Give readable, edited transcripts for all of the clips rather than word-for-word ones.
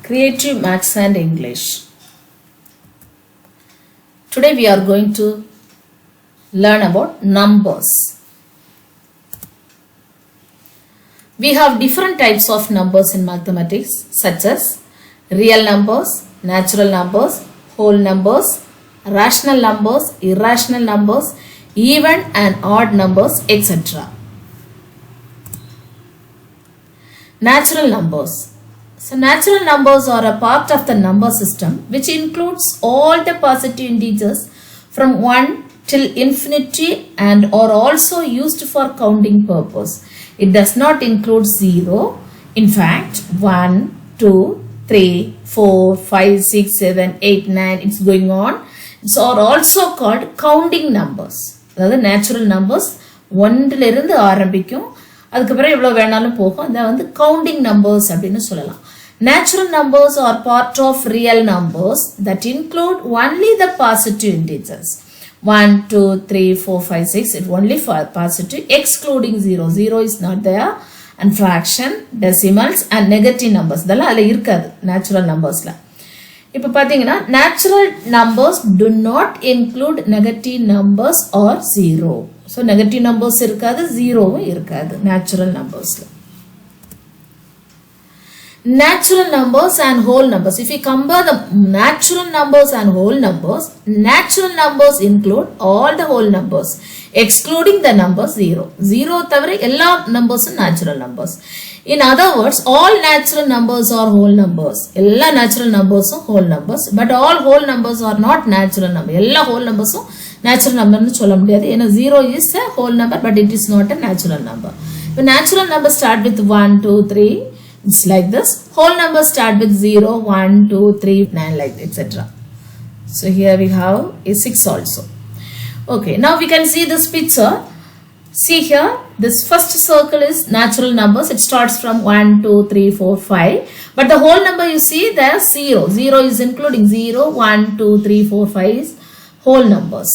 Creative Maths and English. Today we are going to learn about numbers. We have different types of numbers in mathematics such as real numbers, natural numbers, whole numbers, rational numbers, irrational numbers, even and odd numbers, etc. Natural numbers. So natural numbers are a part of the number system which includes all the positive integers from 1 till infinity and are also used for counting purpose. It does not include 0. In fact, 1, 2, 3, 4, 5, 6, 7, 8, 9, it's going on. It's are also called counting numbers. அதாவது natural numbers 1 இருந்து ஆரம்பிக்கும். அதுக்கப்புறம் எவ்வளவு வேணாலும் போகும். அதை வந்து counting numbers அப்படின்னு சொல்லலாம். Natural numbers are part of real numbers that include only the positive integers. 1, 2, 3, 4, 5, 6, it only for positive excluding 0. 0 is not there. And fraction, decimals and negative numbers. இதெல்லாம் அதில் இருக்காது natural numbersல. இப்போ பார்த்தீங்கன்னா natural numbers do not include negative numbers or 0. So negative numbers இருக்காது, 0வும் இருக்காது natural numbersல. Natural numbers and whole numbers. If we compare the natural numbers and whole numbers include all the whole numbers excluding the number 0. 0 தவிர எல்லா numbers natural numbers. In other words, all natural numbers are whole numbers. எல்லா natural numbers whole numbers. But all whole numbers are not natural numbers. எல்லா whole numbers natural number னு சொல்ல முடியாது. ஏன்னா 0 is a whole number but it is not a natural number. When natural numbers start with 1, 2, 3, it's like this. Whole numbers start with 0, 1, 2, 3, 9 like that, etc. So here we have a 6 also. Okay, now we can see this picture. See here, this first circle is natural numbers. It starts from 1, 2, 3, 4, 5. But the whole number you see there 0. 0 is including 0, 1, 2, 3, 4, 5 is whole numbers.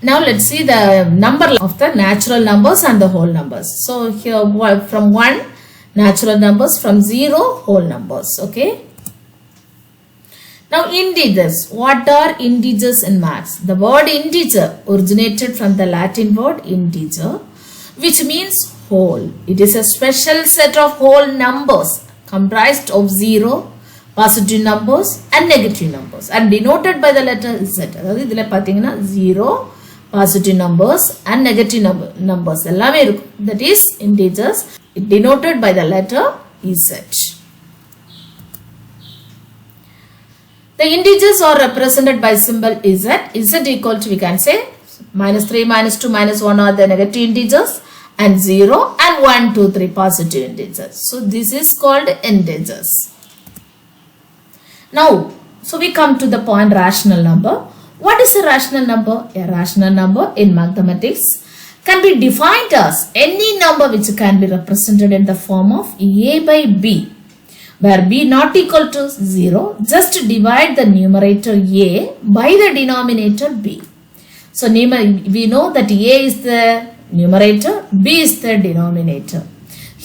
Now let's see the number of the natural numbers and the whole numbers. So here from 1 natural numbers, from 0 whole numbers. Okay. Now integers. What are integers in maths? The word integer originated from the Latin word integer, which means whole. It is a special set of whole numbers comprised of 0, positive numbers and negative numbers and denoted by the letter Z. அதாவது இதில் பார்த்தீங்கன்னா 0, positive numbers and negative numbers எல்லாமே இருக்கும். That is integers denoted by the letter Z. The integers are represented by symbol Z. Z equal to, we can say, -3, -2, -1 are the negative integers and 0 and 1, 2, 3 positive integers. So this is called integers. Now, so we come to the point rational number. What is a rational number? A rational number in mathematics can be defined as any number which can be represented in the form of A by B, where B not equal to 0, just divide the numerator A by the denominator B. So we know that A is the numerator, B is the denominator.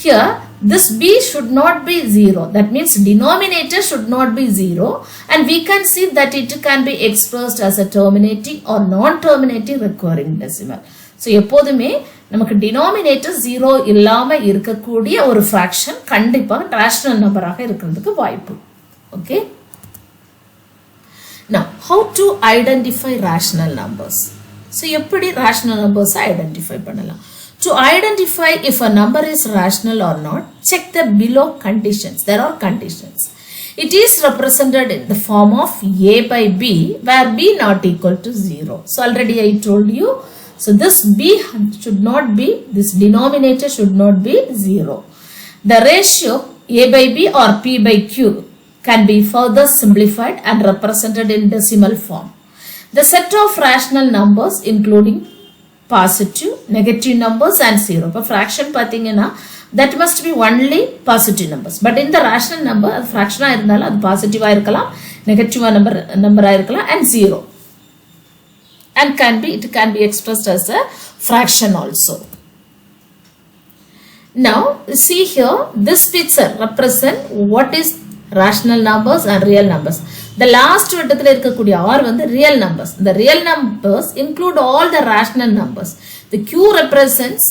Here this B should not be 0. That means denominator should not be 0 and we can see that it can be expressed as a terminating or non-terminating recurring decimal. So எப்போதுமே நமக்கு denominator 0 இல்லாம இருக்கக்கூடிய ஒரு fraction கண்டிப்பா rational numberாக இருக்கிறதுக்கு வாய்ப்பு. Okay. Now how to identify rational numbers? So எப்படி rational numbers identify பண்ணலாம்? To identify if a number is rational or not, check the below conditions. There are conditions. It is represented in the form of A by B, where B not equal to 0. So already I told you. So this B should not be, this denominator should not be 0. The ratio A by B or P by Q can be further simplified and represented in decimal form. The set of rational numbers including positive, negative numbers and 0. இப்போ fraction பார்த்தீங்கன்னா that must be only positive numbers. But in the rational number, அது fraction இருந்தாலும் அது positive இருக்கலாம், negative number இருக்கலாம் and 0. And it can be expressed as a fraction also. Now see here, this picture represent what is rational numbers and real numbers. The last வட்டத்தில் இருக்கக்கூடிய r வந்து real numbers. The real numbers include all the rational numbers. The q represents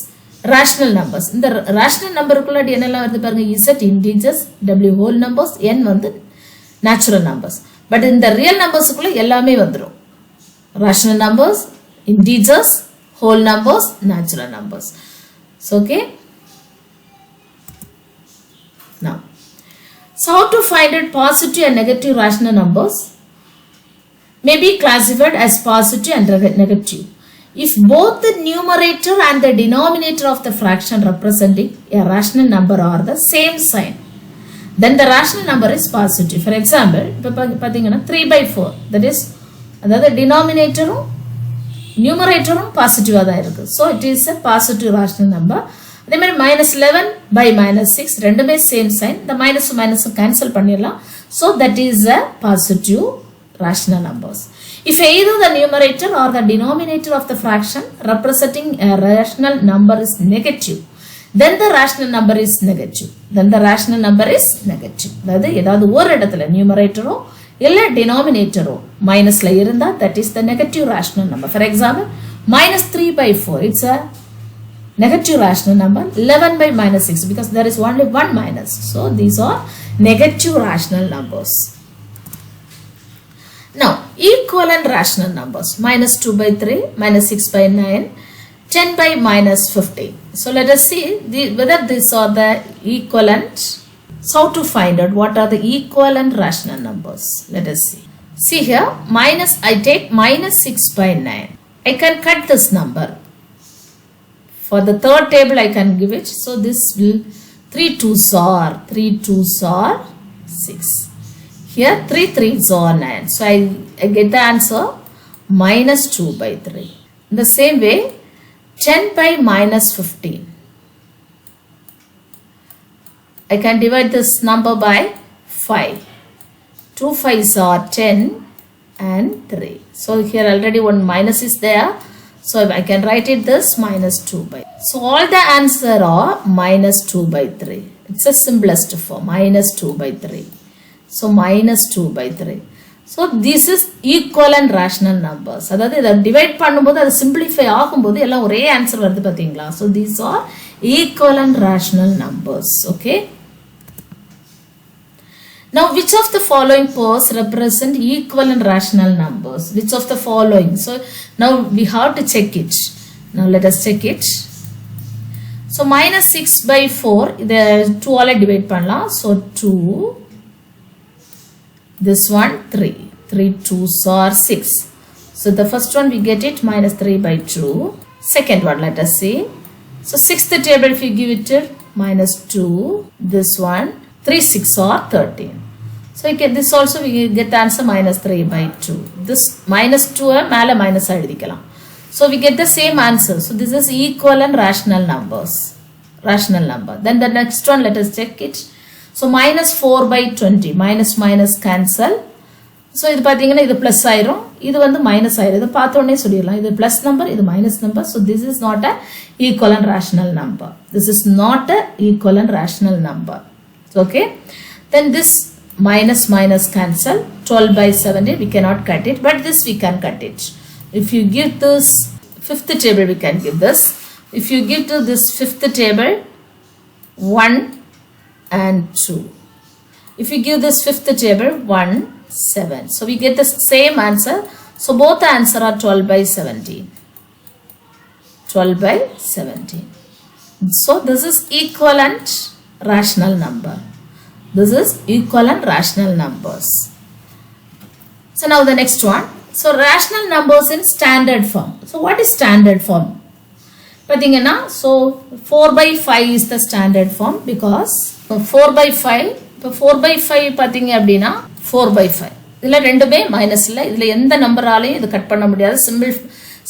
rational numbers. இந்த rational numberக்குள்ள என்னெல்லாம் வருது பாருங்க, z integers, w whole numbers, n வந்து natural numbers. But in the real numbersக்குள்ள எல்லாமே வந்துரும். Rational numbers, integers, whole numbers, natural numbers. So okay. Now, so how to find out positive and negative rational numbers? May be classified as positive and negative if both the numerator and the denominator of the fraction representing a rational number are the same sign. Then the rational number is positive. For example, 3/4, that is the denominator numerator positive. So it is a positive rational number. அதே மாதிரி -11/-6 ரெண்டுமே same sign. இந்த minus cancel பண்ணிடலாம். So that is a positive rational numbers. If either the numerator or the denominator of the fraction representing a rational number is negative, then the rational number is negative. Then the rational number is negative. அதாவது ஏதாவது ஒரு இடத்துல நியூமரேட்டரோ இல்ல டினாமினேட்டரோ மைனஸ்ல இருந்தா that is the negative rational number. For example, -3/4, it's a negative rational number. 11/-6, because there is only one minus. So these are negative rational numbers. Now, equivalent rational numbers: -2/3, -6/9, 10/-15. So let us see whether these are the equivalent. So how to find out what are the equivalent rational numbers? Let us see. See here, I take -6/9. I can cut this number. For the third table I can give it. So this will 3 2s are 6. Here 3 3s are 9. So I get the answer -2/3. In the same way, 10/-15. I can divide this number by 5. 2 5s are 10 and 3. So here already one minus is there. So I can write it this -2/3. So all the answer are -2/3. It's a simplest form, -2/3. So -2/3. So this is equivalent rational numbers. அதாவது இதை divide பண்ணும்போது அது simplify ஆகும்போது எல்லாம் ஒரே answer வருது பார்த்தீங்களா? So these are equivalent rational numbers. Okay. Now, which of the following pairs represent equivalent rational numbers? Which of the following? So, now we have to check it. Now, let us check it. So, -6/4, the 2 all divide panla. So, 2. This one, 3. 3 2s are 6. So, the first one we get it -3/2. Second one, let us see. So, sixth table if you give it to -2. This one, 3 6 are 13. So you get this also, we get the answer -3/2. This -2 மேல minus எழுதிக்கலாம். So we get the same answer. So this is equivalent rational numbers. Rational number. Then the next one, let us check it. So -4/20. Minus cancel. So இது பாத்தீங்கன்னா இது plus ஆயிரும், இது வந்து minus ஆயிரும். இது பார்த்த உடனே சொல்லிடலாம், இது பிளஸ் நம்பர், இது minus number. So this is not a equivalent rational number. This is not a equivalent rational number. Okay. Then this minus cancel. 12/17 we cannot cut it, but this we can cut it. If you give this fifth table, we can give this. If you give to this fifth table 1 and 2. If you give this fifth table 1 7. So we get the same answer. So both the answer are 12/17. 12/17. So this is equivalent rational number. This is equivalent rational numbers. So now the next one. So rational numbers in standard form. So what is standard form? Pathingana, so 4/5 is the standard form, because 4/5, இப்போ 4/5 பார்த்தீங்க அப்படின்னா 4/5 இதில் ரெண்டுமே minus இல்லை, இதில் எந்த நம்பராலையும் இது cut பண்ண முடியாது,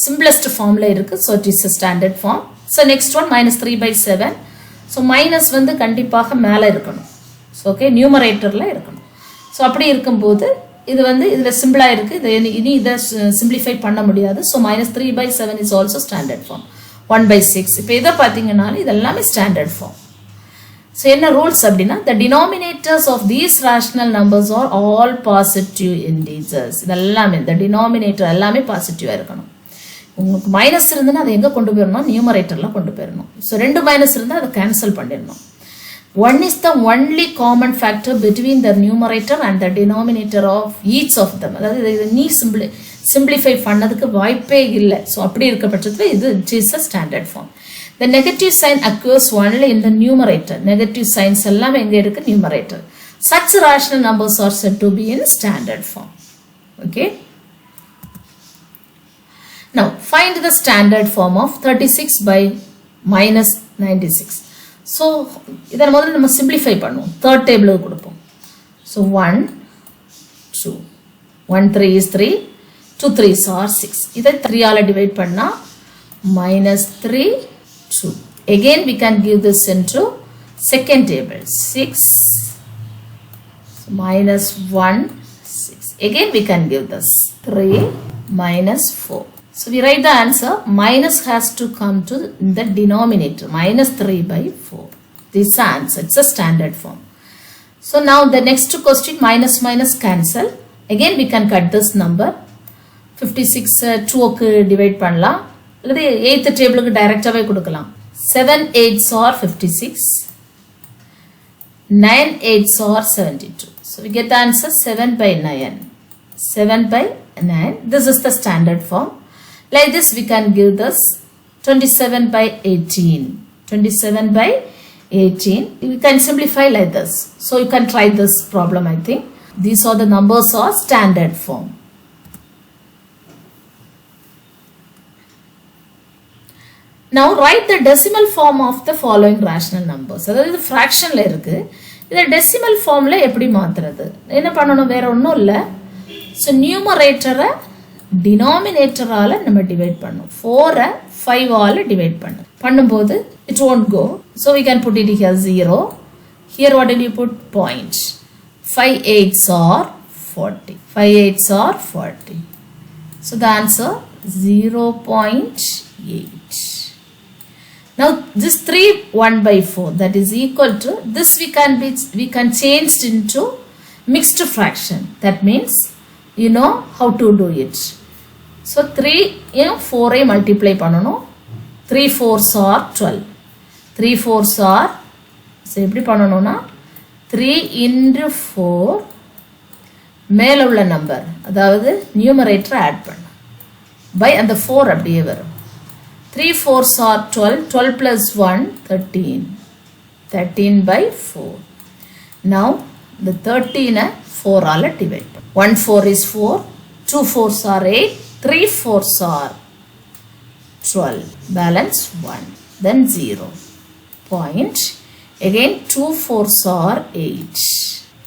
சிம்பிளஸ்ட் ஃபார்மில் இருக்குது. So it is a standard form. So next one -3/7. So minus வந்து கண்டிப்பாக மேலே இருக்கணும். ஸோ ஓகே, நியூமரேட்டரில் இருக்கணும். ஸோ அப்படி இருக்கும்போது இது வந்து இதில் சிம்பிளாக இருக்குது, இது இனி இதை சிம்பிளிஃபை பண்ண முடியாது. So -3/7 is also standard form. 1/6. இப்போ இதை பார்த்தீங்கன்னாலும் இது எல்லாமே ஸ்டாண்டர்ட் ஃபார்ம். So என்ன rules அப்படின்னா the denominators of these rational numbers are all positive integers. இதெல்லாமே the denominator எல்லாமே பாசிட்டிவா இருக்கணும். உங்களுக்கு மைனஸ் இருந்ததுன்னா அதை எங்கே கொண்டு போயிடணும், நியூமரேட்டரில் கொண்டு போயிடணும். ஸோ 2 மைனஸ் இருந்தால் அதை கேன்சல் பண்ணிடணும். 1 is the only common factor between the numerator and the denominator of each of them. அதாவது இது நீ சிம்பிளிஃபை பண்ணதுக்கு வாய்ப்பே இல்லை. ஸோ அப்படி இருக்க பட்சத்தில் இது it is a standard form. The negative sign occurs only in the numerator. Negative signs எல்லாமே எங்கே இருக்கு, numerator. Such rational numbers are said to be in standard form. Okay. Now find the standard form of 36 by minus 96. So இதை முதல்ல நம்ம simplify பண்ணுவோம். Third table கொடுப்போம். So 1, 2, 1 3 is 3, 2 3s are 6. இதை 3 ஆல divide பண்ணா minus 3, 2. Again we can give this into second table. 6 minus 1, 6. Again we can give this 3 minus 4. So we write the answer. Minus has to come to the denominator. Minus 3 by 4. This is the answer. It's a standard form. So now the next question, minus minus cancel. Again we can cut this number. 56 2 divide பண்ணலாம். அல்லது 8th டேபிளுக்கு டைரக்டாவே கொடுக்கலாம். 7 8s are 56. 9 8s are 72. So we get the answer 7 by 9. 7 by 9. This is the standard form. Like this we can give this 27 by 18. 27 by 18. We can simplify like this. So you can try this problem, I think. These are the numbers of standard form. Now write the decimal form of the following rational numbers. அதாவது fractionல இருக்கு. இதை decimal formல எப்படி மாத்துறது? என்ன பண்ணணும், வேற ஒன்றும் இல்லை. ஸோ நியூமரேட்டரை டினாமினேட்டரால் நம்ம டிவைட் பண்ணணும். 4 5 ஆல் டிவைட் பண்ணும்போது it won't go. So we can put it here 0. Here what did you put? Point. 5 8s are 40. 5 8s are 40. So the answer 0.8. Now this 3 1 by 4 that is equal to this we can change into mixed fraction. That means you know how to do it. So 3 4 multiply பண்ணனும். 3 4s are 12. 3 4s are, so எப்படி பண்ணனும்னா 3 into 4 மேல உள்ள number அதாவது numerator add பண்ணு by அந்த 4 அப்படியே வரும். 3 4s are 12. 12 plus 1 13. 13 by 4. Now the 13 4 ஆல divide. 1 4 is 4. 2 4s are 8. 3 4s are 12. Balance 1. Then 0. Point. Again 2 4s are 8.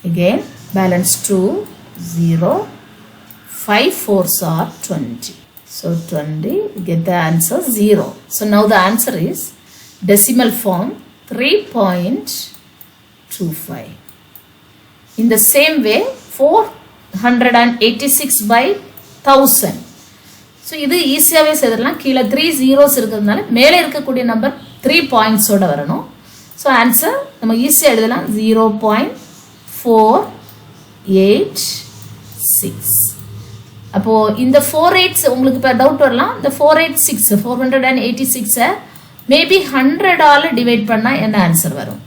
Again balance 2. 0. 5 4s are 20. So 20, get the answer 0. So now the answer is decimal form 3.25. In the same way 486 by 1000. So இது ஈஸியாவே செய்யலாம். கீழே 3 zeros இருக்கிறதுனால மேலே இருக்கக்கூடிய number 3 பாயிண்ட்ஸோட வரணும். So answer நம்ம ஈஸியாக எழுதலாம் 0.486. அப்போது இந்த 4/8 உங்களுக்கு இப்போ டவுட் வரலாம். இந்த 486 486 மேபி 100 ஆல் டிவைட் பண்ணால் என்ன ஆன்சர் வரும்?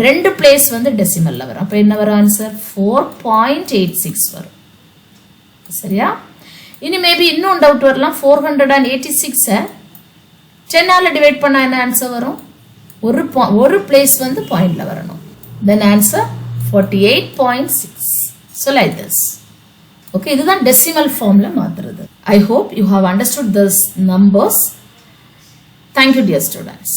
2 பிளேஸ் வந்து டெசிமலில் வரும். அப்போ என்ன வரும் ஆன்சர்? 4.86 வரும். சரியா? இனி மேபி இன்னும் டவுட் வரலாம். 486 10 ஆல் டிவைட் பண்ணால் என்ன ஆன்சர் வரும்? ஒரு பிளேஸ் வந்து பாயிண்டில் வரணும். தென் answer 48.6. So like this. Okay, this is the decimal formula மாத்துறது. I hope you have understood these numbers. Thank you dear students.